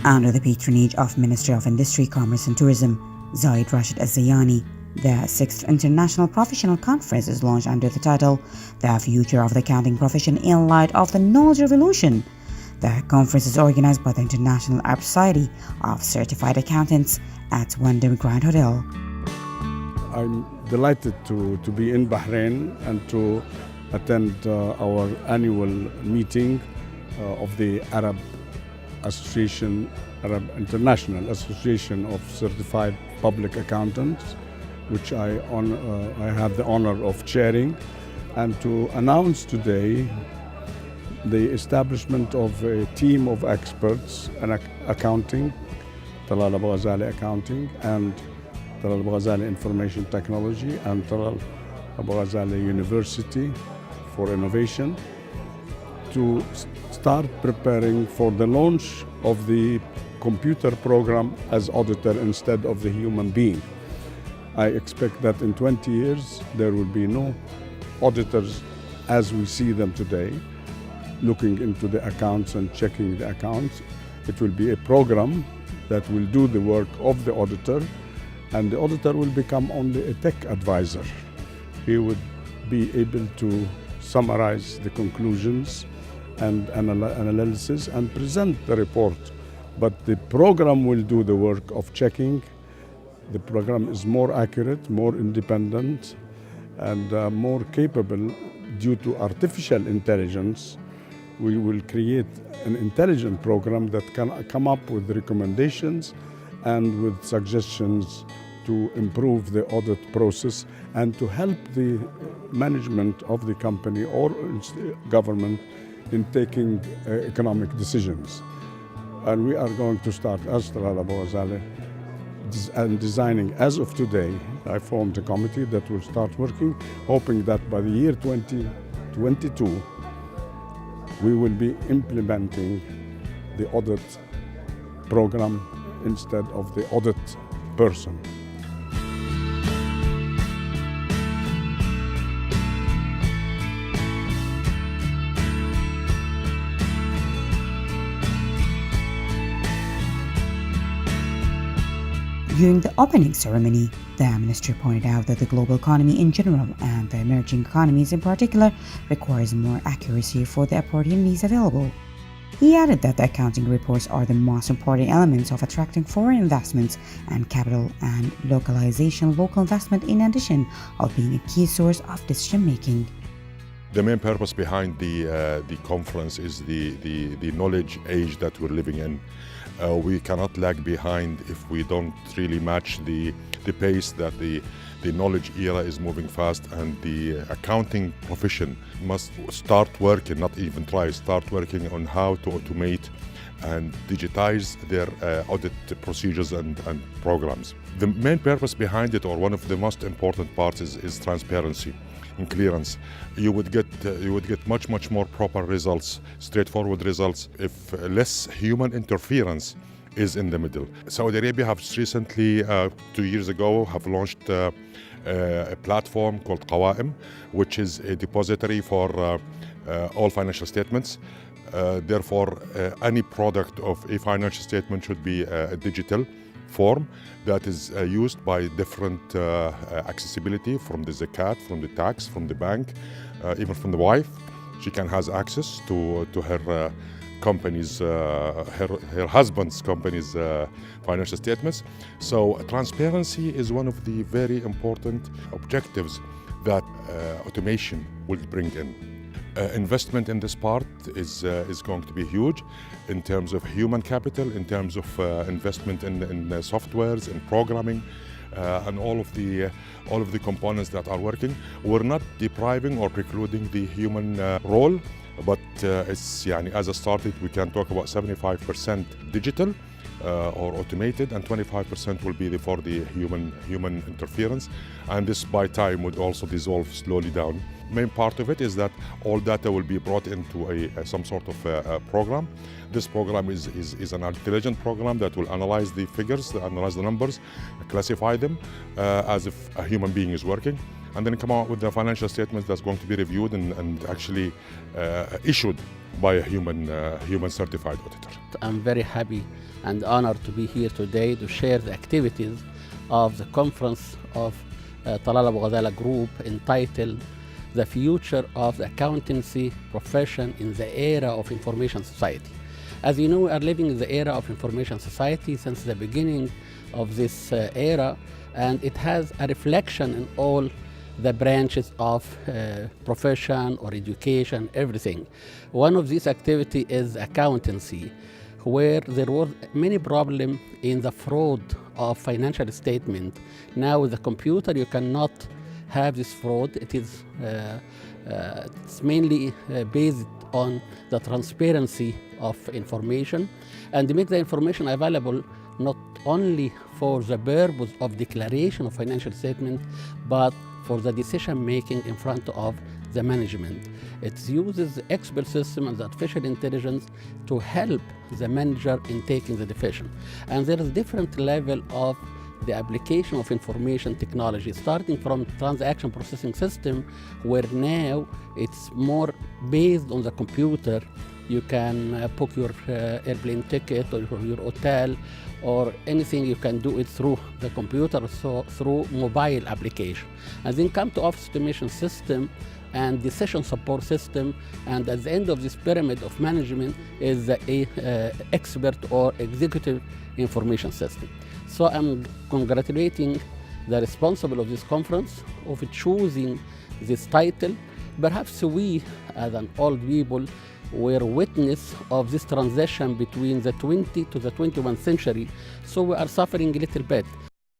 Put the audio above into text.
Under the patronage of Ministry of Industry, Commerce and Tourism, Zaid Rashid Al-Zayani, the 6th International Professional Conference is launched under the title The Future of the Accounting Profession in Light of the Knowledge Revolution. The conference is organized by the International Arab Society of Certified Accountants at Wyndham Grand Hotel. I'm delighted to be in Bahrain and to attend our annual meeting of the Arab International Association of Certified Public Accountants, which I have the honor of chairing, and to announce today the establishment of a team of experts in accounting, Talal Abu Ghazali Accounting and Talal Abu Ghazali Information Technology and Talal Abu Ghazali University for Innovation, to start preparing for the launch of the computer program as auditor instead of the human being. I expect that in 20 years there will be no auditors as we see them today, looking into the accounts and checking the accounts. It will be a program that will do the work of the auditor, and the auditor will become only a tech advisor. He would be able to summarize the conclusions and analysis and present the report. But the program will do the work of checking. The program is more accurate, more independent, and more capable due to artificial intelligence. We will create an intelligent program that can come up with recommendations and with suggestions to improve the audit process and to help the management of the company or government in taking economic decisions. And we are going to start as Talal Abu Ghazali and designing. As of today, I formed a committee that will start working, hoping that by the year 2022, we will be implementing the audit program instead of the audit person. During the opening ceremony, the minister pointed out that the global economy in general and the emerging economies in particular requires more accuracy for the opportunities available. He added that the accounting reports are the most important elements of attracting foreign investments and capital, and local investment in addition of being a key source of decision making. The main purpose behind the conference is the knowledge age that we're living in. We cannot lag behind if we don't really match the pace that the knowledge era is moving fast, and the accounting profession must start working, not even try, start working on how to automate and digitize their audit procedures and programs. The main purpose behind it, or one of the most important parts, is transparency and clearance. You would get much more proper results, straightforward results, if less human interference is in the middle. Saudi Arabia has recently, 2 years ago, have launched a platform called Qawaim, which is a depository for all financial statements. Therefore, any product of a financial statement should be a digital form that is used by different accessibility, from the zakat, from the tax, from the bank, even from the wife. She can have access to her company's, her husband's company's financial statements. So transparency is one of the very important objectives that automation will bring in. Investment in this part is going to be huge in terms of human capital, in terms of investment in softwares, in programming, and all of the components that are working. We're not depriving or precluding the human role, but as a start, we can talk about 75% digital or automated, and 25% will be for the human interference. And this by time would also dissolve slowly down. main part of it is that all data will be brought into some sort of a program. This program is an intelligent program that will analyze the figures, analyze the numbers, classify them as if a human being is working, and then come out with the financial statements that's going to be reviewed and actually issued by a human certified auditor. I'm very happy and honored to be here today to share the activities of the conference of Talal Abu Ghazala Group entitled The Future of the Accountancy Profession in the Era of Information Society. As you know, we are living in the era of information society since the beginning of this era, and it has a reflection in all the branches of profession or education, everything. One of these activities is accountancy, where there were many problems in the fraud of financial statement. Now with the computer you cannot have this fraud. It is it's mainly based on the transparency of information, and to make the information available not only for the purpose of declaration of financial statement, but for the decision making in front of the management. It uses the expert system and the artificial intelligence to help the manager in taking the decision. And there is different level of the application of information technology, starting from transaction processing system, where now it's more based on the computer. You can book your airplane ticket or your hotel or anything. You can do it through the computer, so through mobile application. And then come to office automation system and decision support system, and at the end of this pyramid of management is the expert or executive information system. So I'm congratulating the responsible of this conference of choosing this title. Perhaps we, as an old people, were witness of this transition between the 20th to the 21st century, so we are suffering a little bit.